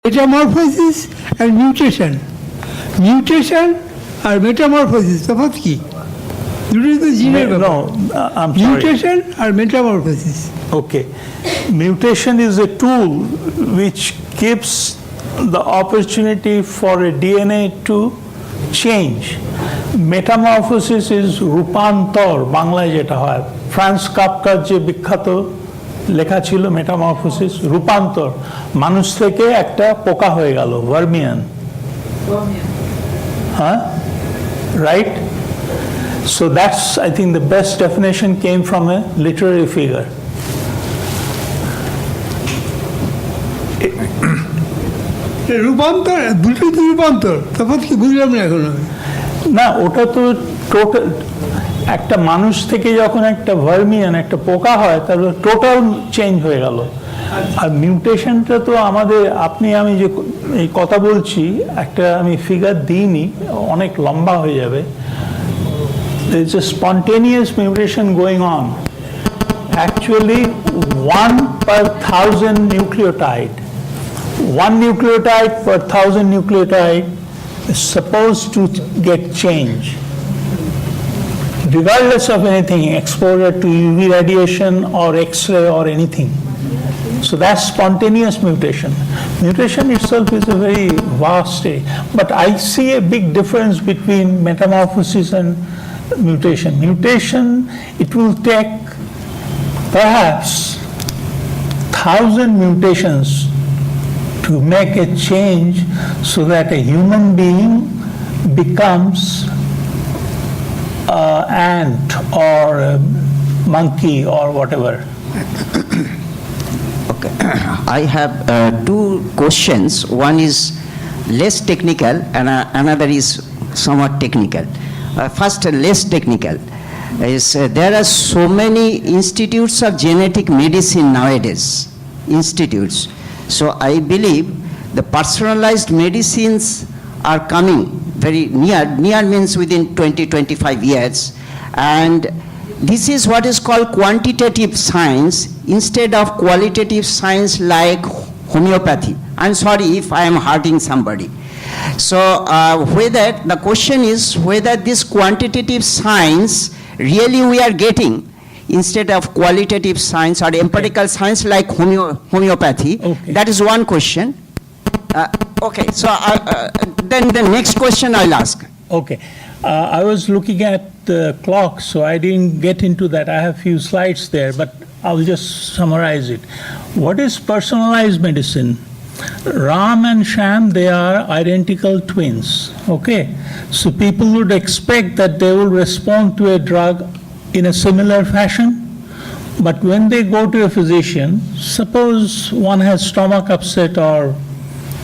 metamorphosis and mutation. Mutation R metamorphosis তফাৎ কি? দুটোই তো জিনের ব্যাপার। I'm sorry. Mutation R metamorphosis. Okay. Mutation is a tool which gives the opportunity for a DNA to change. Metamorphosis is রূপান্তর, বাংলায় যেটা হয়। ফ্রান্স কাফকার যে বিখ্যাত লেখা ছিল মেটামরফোসিস, রূপান্তর, মানুষ থেকে একটা পোকা হয়ে গেল, ভার্মিয়ান। Huh? Right? So that's, I think, the best definition came from a literary figure. রূপান্তর, দুটোই তো রূপান্তর, তফাৎ কি বুঝলাম না এখন আমি। না, ওটা তো টোটাল, একটা মানুষ থেকে যখন একটা ভার্মিয়ান, একটা পোকা হয়, তাহলে টোটাল চেঞ্জ হয়ে গেল। আর মিউটেশনটা তো আমাদের, আপনি আমি যে এই কথা বলছি, একটা আমি ফিগার দিইনি, অনেক লম্বা হয়ে যাবে। There is a spontaneous mutation going on. Actually, 1 per 1000 nucleotide. 1 nucleotide per 1000 nucleotide is supposed to get change, regardless of anything, exposure to UV radiation or X-ray or anything. So that's spontaneous mutation. Mutation itself is a very vast area, but I see a big difference between metamorphosis and mutation. Mutation, it will take perhaps 1000 mutations to make a change so that a human being becomes ant or a monkey or whatever. Okay. I have two questions. One is less technical and another is somewhat technical. First, less technical. Is there are so many institutes of genetic medicine nowadays, institutes. So I believe the personalized medicines are coming very near. Near means within 20-25 years, and this is what is called quantitative science instead of qualitative science like homeopathy. I'm sorry if I am hurting somebody. So whether the question is whether this quantitative science really we are getting instead of qualitative science or empirical science like homeopathy. Okay. That is one question. Okay, so then the next question I'll ask. Okay. I was looking at the clock, so I didn't get into that. I have few slides there, but I'll just summarize it. What is personalized medicine? Ram and Sham, they are identical twins, okay? So people would expect that they will respond to a drug in a similar fashion, but when they go to a physician, suppose one has stomach upset or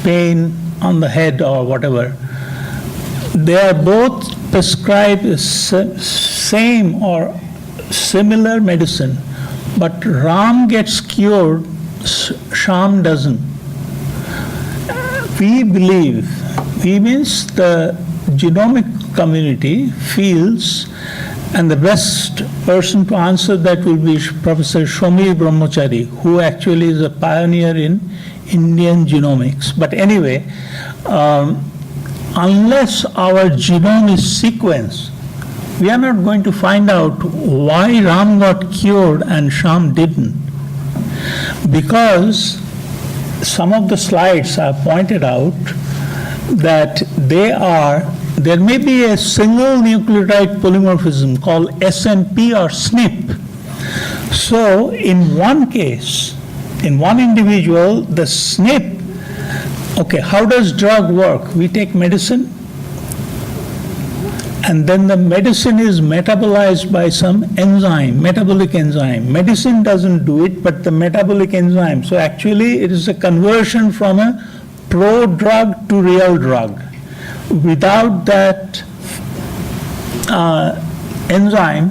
pain on the head or whatever, they are both prescribed same or similar medicine, but Ram gets cured, Sham doesn't. We believe, we means the genomic community feels, and the best person to answer that will be Professor Shomi Brahmachari, who actually is a pioneer in Indian genomics. But anyway, unless our genome is sequenced, we are not going to find out why Ram got cured and Sham didn't. Because some of the slides have pointed out that there may be a single nucleotide polymorphism called SNP or SNP. So in one case, in one individual, the SNP, okay, how does drug work? We take medicine, and then the medicine is metabolized by some enzyme, metabolic enzyme. Medicine doesn't do it, but the metabolic enzyme. So actually, it is a conversion from a pro-drug to real drug. Without that enzyme,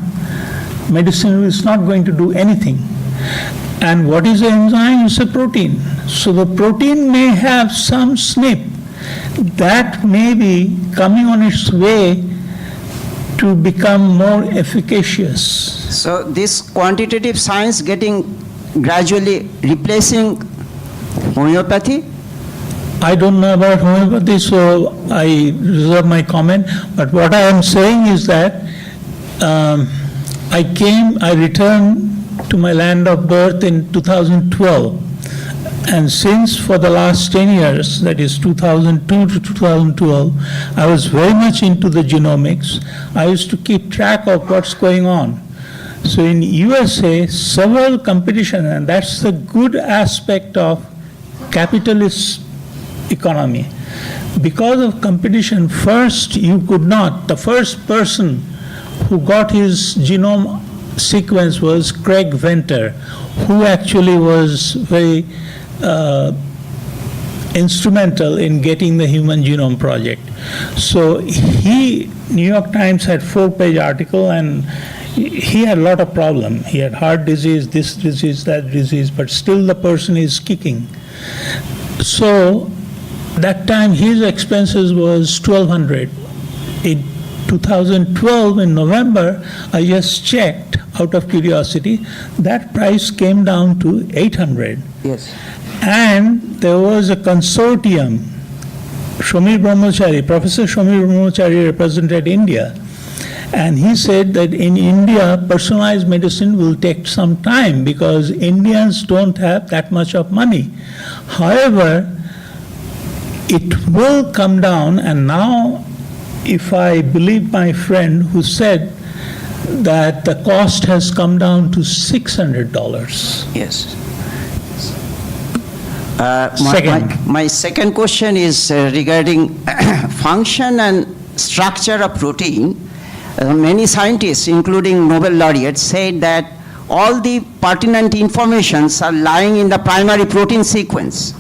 medicine is not going to do anything. And what is the enzyme? It's a protein. So the protein may have some SNP that may be coming on its way to become more efficacious. So this quantitative science getting gradually replacing homeopathy? I don't know about homeopathy, so I reserve my comment. But what I am saying is that I returned to my land of birth in 2012. And since for the last 10 years, that is 2002 to 2012, I was very much into the genomics. I used to keep track of what's going on. So in USA, several competition, and that's the good aspect of capitalist economy. Because of competition, first you could not, the first person who got his genome sequence was Craig Venter, who actually was very instrumental in getting the Human Genome Project. So New York Times had 4-page article, and he had a lot of problem. He had heart disease, this disease, that disease, but still the person is kicking. So that time his expenses was $1,200. In 2012, in November, I just checked out of curiosity, that price came down to $800. Yes. And there was a consortium, Shomir Brahmachari, Professor Shomir Brahmachari represented India, and he said that in India, personalized medicine will take some time because Indians don't have that much of money. However, it will come down, and now, if I believe my friend who said that the cost has come down to $600. Yes. Second. My second question is regarding function and structure of protein. Many scientists, including Nobel laureates, said that all the pertinent informations are lying in the primary protein sequence.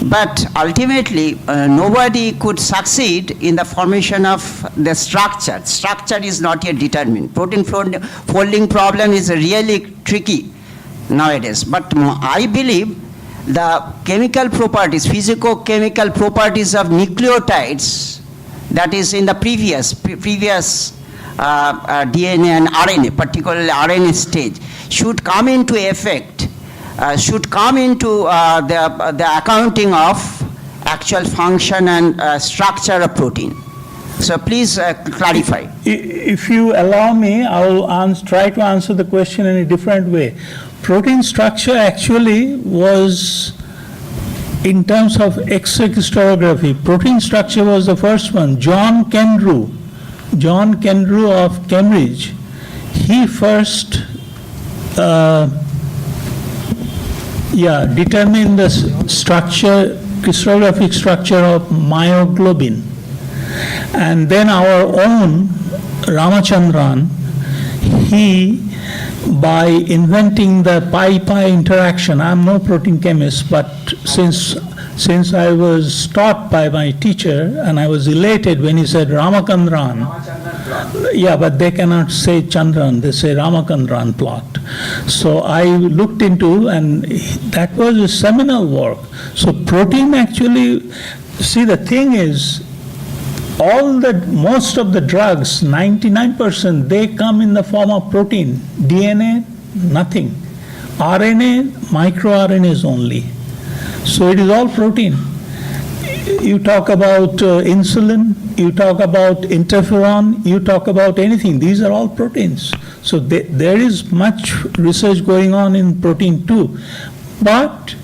But ultimately, nobody could succeed in the formation of the structure. Structure is not yet determined. Protein folding problem is really tricky nowadays. But I believe the chemical properties, physicochemical properties of nucleotides, that is in the previous DNA and RNA, particularly RNA stage, should come into effect, should come into the accounting of actual function and structure of protein. So please clarify. If you allow me, I will try to answer the question in a different way. Protein structure actually was, in terms of X-ray crystallography, protein structure was the first one. John Kendrew of Cambridge, he first determined the crystallographic structure of myoglobin. And then our own Ramachandran, he, by inventing the pi-pi interaction, I'm no protein chemist, but since I was taught by my teacher, and I was elated when he said Ramakandran. Yeah, but they cannot say Chandran, they say Ramakandran plot. So I looked into, and that was a seminal work. So protein actually, see, the thing is, most of the drugs, 99%, they come in the form of protein. DNA, nothing. RNA, microRNAs only. So it is all protein. You talk about insulin, you talk about interferon, you talk about anything. These are all proteins. So there is much research going on in protein too. But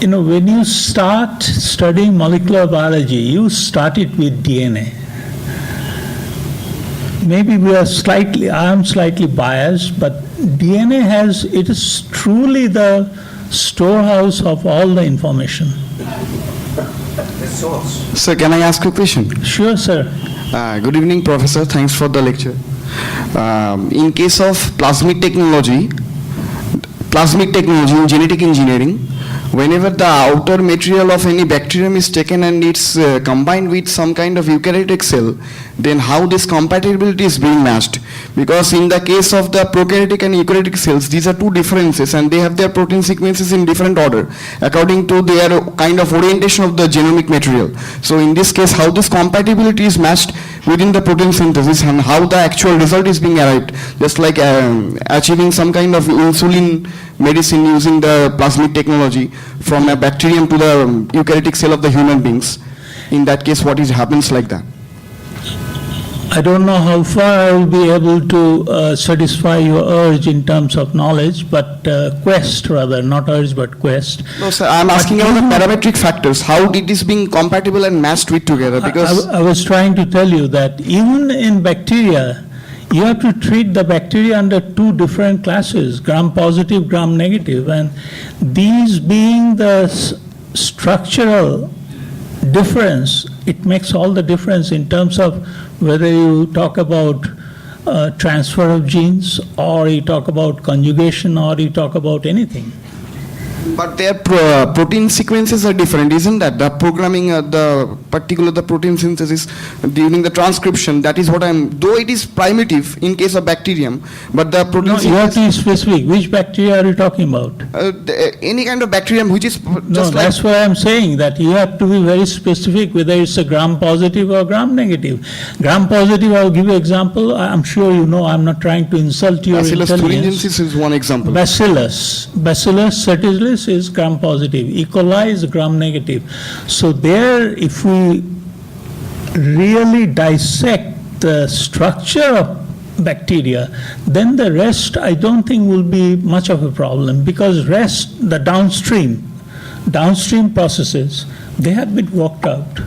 when you start studying molecular biology, you start it with DNA. Maybe I am slightly biased, but DNA it is truly the storehouse of all the information. Sir, can I ask you a question? Sure, sir. Good evening, Professor. Thanks for the lecture. In case of plasmid technology in genetic engineering, whenever the outer material of any bacterium is taken and it's combined with some kind of eukaryotic cell, then how this compatibility is being matched? Because in the case of the prokaryotic and eukaryotic cells, these are two differences and they have their protein sequences in different order according to their kind of orientation of the genomic material. So in this case, how this compatibility is matched within the protein synthesis and how the actual result is being arrived, just like achieving some kind of insulin medicine using the plasmid technology from a bacterium to the eukaryotic cell of the human beings. In that case, what happens like that? I don't know how far I will be able to satisfy your urge in terms of knowledge, but quest rather, not urge but quest. No, sir, I'm asking about the parametric factors. How it is being compatible and matched with together? Because I was trying to tell you that even in bacteria, you have to treat the bacteria under two different classes, gram-positive, gram-negative, and these being the structural difference, it makes all the difference in terms of whether you talk about transfer of genes, or you talk about conjugation, or you talk about anything. But their protein sequences are different, isn't that? The programming, the protein synthesis during the transcription, that is what though it is primitive in case of bacterium, but the protein No, you have to be specific. Which bacteria are you talking about? any kind of bacterium which is No, just like... that's why I'm saying that you have to be very specific whether it's a gram-positive or gram-negative. Gram-positive, I'll give you an example. I'm sure you know, I'm not trying to insult your Bacillus intelligence. thuringiensis is one example. Bacillus certilis is gram-positive. E. coli is gram-negative. So there, if we really dissect the structure of bacteria, then the rest I don't think will be much of a problem, because rest, the downstream processes, they have been worked out.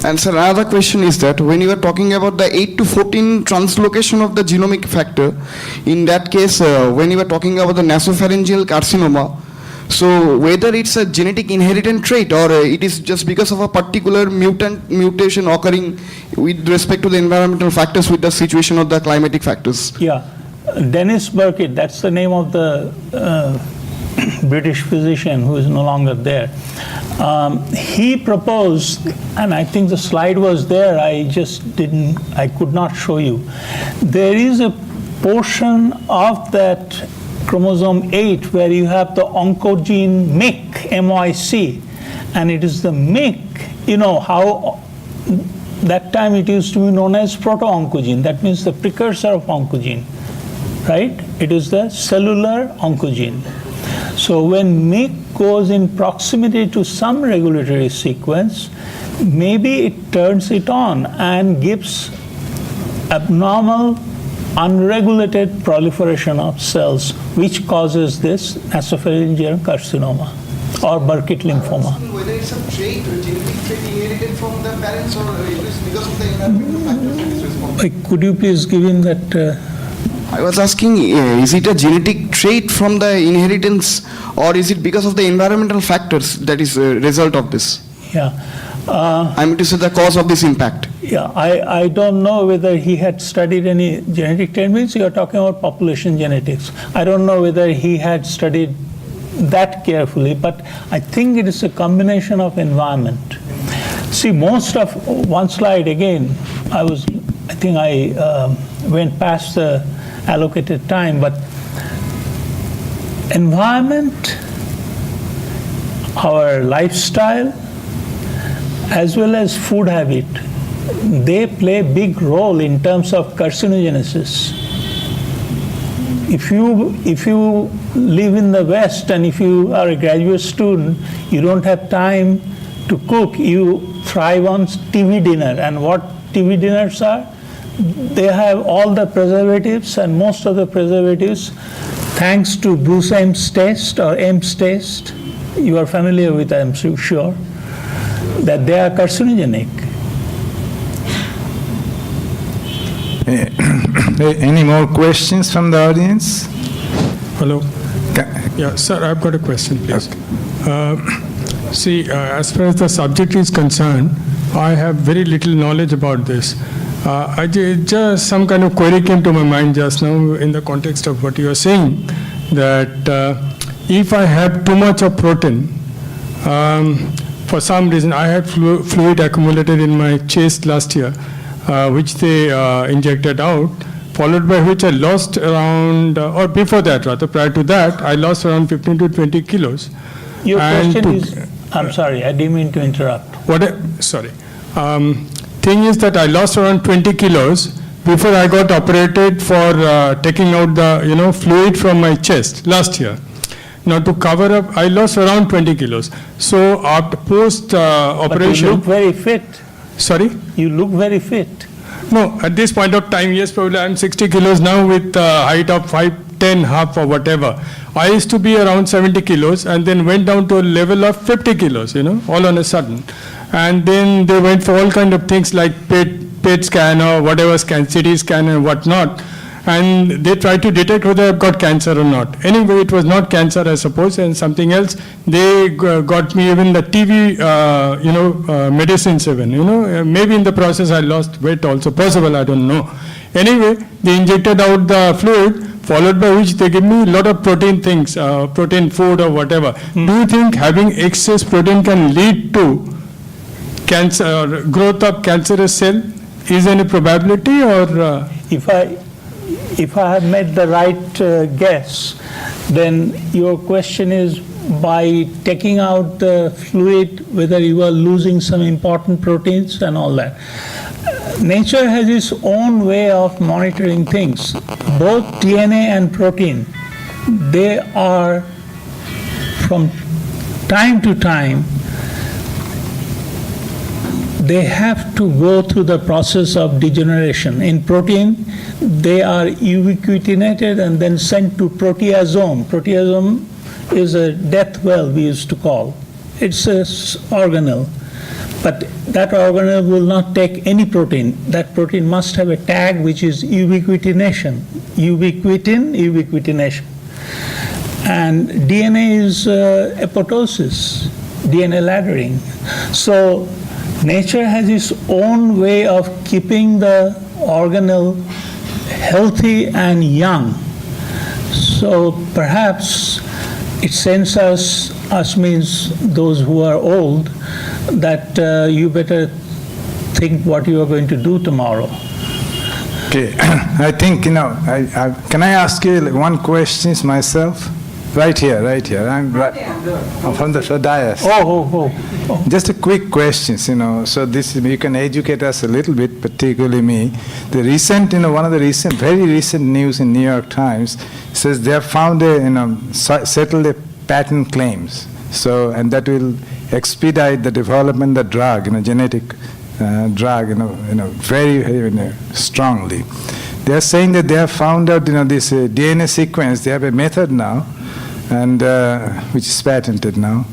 And sir, another question is that when you are talking about the 8 to 14 translocation of the genomic factor, in that case, when you are talking about the nasopharyngeal carcinoma, so whether it's a genetic inherited trait or it is just because of a particular mutation occurring with respect to the environmental factors with the situation of the climatic factors. Yeah, Dennis Burkitt, that's the name of the British physician who is no longer there. He proposed, and I think the slide was there, I could not show you. There is a portion of that chromosome 8 where you have the oncogene MYC, M-Y-C, and it is the MYC, you know how that time it used to be known as proto-oncogene, that means the precursor of oncogene, right? It is the cellular oncogene. So when MYC goes in proximity to some regulatory sequence, maybe it turns it on and gives abnormal, unregulated proliferation of cells, which causes this nasopharyngeal carcinoma or Burkitt lymphoma. Whether it's a trait, a genetic trait inherited from the parents, or it is because of the environmental factors that is responsible. Could you please give him that? I was asking, is it a genetic trait from the inheritance, or is it because of the environmental factors that is a result of this? Yeah. I mean to say the cause of this impact. Yeah, I don't know whether he had studied any genetic techniques. You are talking about population genetics. I don't know whether he had studied that carefully, but I think it is a combination of environment. See, most of one slide again, I think I went past the allocated time, but environment, our lifestyle, as well as food habit, they play a big role in terms of carcinogenesis. If you live in the West and if you are a graduate student, you don't have time to cook, you thrive on TV dinner. And what TV dinners are? They have all the preservatives, and most of the preservatives, thanks to Bruce Ames test or Ames test, you are familiar with, I'm sure, that they are carcinogenic. Any more questions from the audience? Hello. Yeah, sir, I've got a question, please. See, as far as the subject is concerned, I have very little knowledge about this. Just some kind of query came to my mind just now in the context of what you are saying, that if I have too much of protein, for some reason, I had fluid accumulated in my chest last year, which they injected out, followed by which I lost around, or before that rather, prior to that, I lost around 15 to 20 kilos. Your question is, I'm sorry, I didn't mean to interrupt. Sorry. thing is that I lost around 20 kilos before I got operated for taking out the, fluid from my chest last year. Now to cover up, I lost around 20 kilos. So after post But operation. you look very fit. Sorry? You look very fit. No, at this point of time, yes, probably I'm 60 kilos now with height of 5'10", half or whatever. I used to be around 70 kilos and then went down to a level of 50 kilos, all on a sudden. And then they went for all kind of things like PET scan or whatever scan, CT scan and whatnot. And they tried to detect whether I've got cancer or not. Anyway, it was not cancer, I suppose, and something else. They got me even the TB, medicines even, maybe in the process I lost weight also, possible, I don't know. Anyway, they injected out the fluid, followed by which they give me a lot of protein things, protein food or whatever. Do you think having excess protein can lead to cancer or growth of cancerous cell? Is any probability or? If I have made the right guess, then your question is by taking out the fluid, whether you are losing some important proteins and all that. Nature has its own way of monitoring things. Both DNA and protein, they are from time to time, they have to go through the process of degeneration. In protein, they are ubiquitinated and then sent to proteasome. Proteasome is a death well, we used to call. It's an organelle. But that organelle will not take any protein. That protein must have a tag which is ubiquitination. Ubiquitination. And DNA is apoptosis, DNA laddering. So nature has its own way of keeping the organelle healthy and young. So perhaps it sends us means those who are old, that you better think what you are going to do tomorrow. Okay, I think, can I ask you one question myself? Right here. I'm from the dais. Oh. Just a quick question, so this, you can educate us a little bit, particularly me. The recent, one of the very recent news in New York Times says they have found settled a patent claims. So, and that will expedite the development of the drug, genetic drug, very strongly. They are saying that they have found out, this DNA sequence. They have a method now, and which is patented now,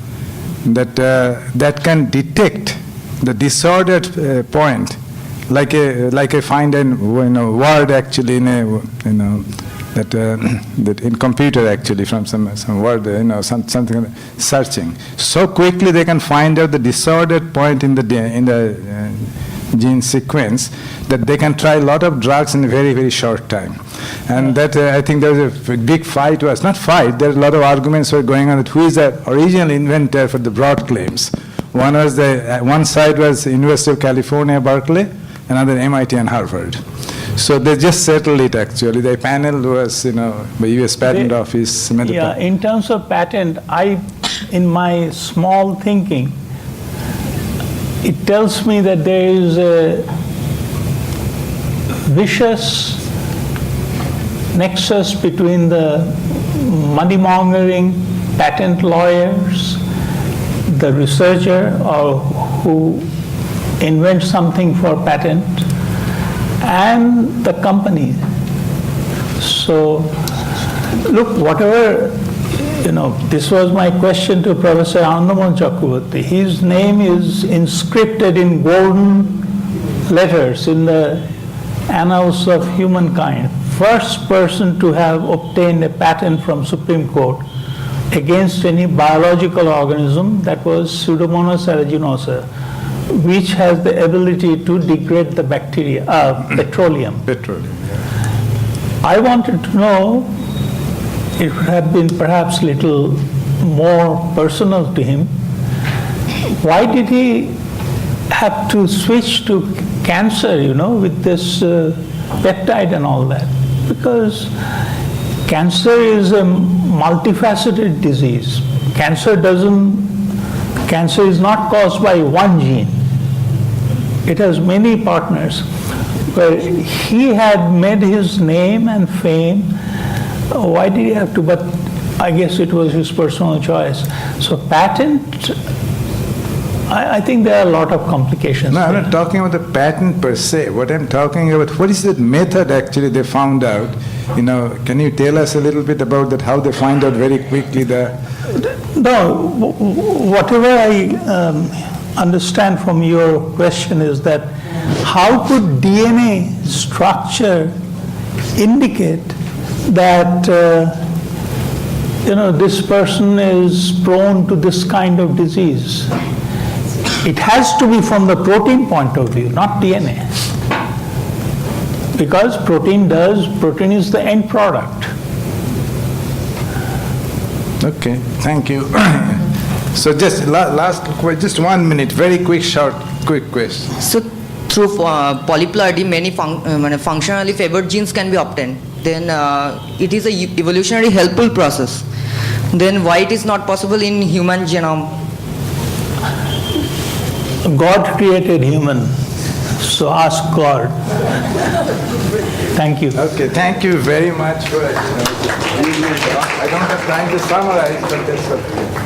that can detect the disordered point, like I find a word actually in a that in computer actually from some word, something searching. So quickly they can find out the disordered point in the gene sequence that they can try a lot of drugs in a very, very short time. And that I think there was a big fight, there are a lot of arguments were going on that who is the original inventor for the broad claims. One side was University of California, Berkeley, another MIT and Harvard. So they just settled it actually. The panel was, the US Patent Office. Yeah, in terms of patent, in my small thinking, it tells me that there is a vicious nexus between the money-mongering patent lawyers, the researcher or who invents something for patent, and the company. So, look, whatever, this was my question to Professor Anandamohan Chakraborty. His name is inscripted in golden letters in the annals of humankind. First person to have obtained a patent from Supreme Court against any biological organism, that was Pseudomonas aeruginosa, which has the ability to degrade the bacteria, petroleum. I wanted to know, it would have been perhaps a little more personal to him, why did he have to switch to cancer, with this peptide and all that? Because cancer is a multifaceted disease. Cancer is not caused by one gene. it has many partners, where he had made his name and fame. Why did he have to? But I guess it was his personal choice. So patent, I think there are a lot of complications. No, I'm there. not talking about the patent per se. What I'm talking about, what is the method actually they found out? You know, can you tell us a little bit about that, how they find out very quickly the... No, whatever I understand from your question is that how could DNA structure indicate that this person is prone to this kind of disease? It has to be from the protein point of view, not DNA. Because protein is the end product. Okay, thank you. So just just 1 minute, very quick, quick question. So through polyploidy, many functionally favored genes can be obtained. Then it is a evolutionary helpful process. Then why it is not possible in human genome? God created human, so ask God. Thank you. Okay, thank you very much for it. I don't have time to summarize, but that's okay.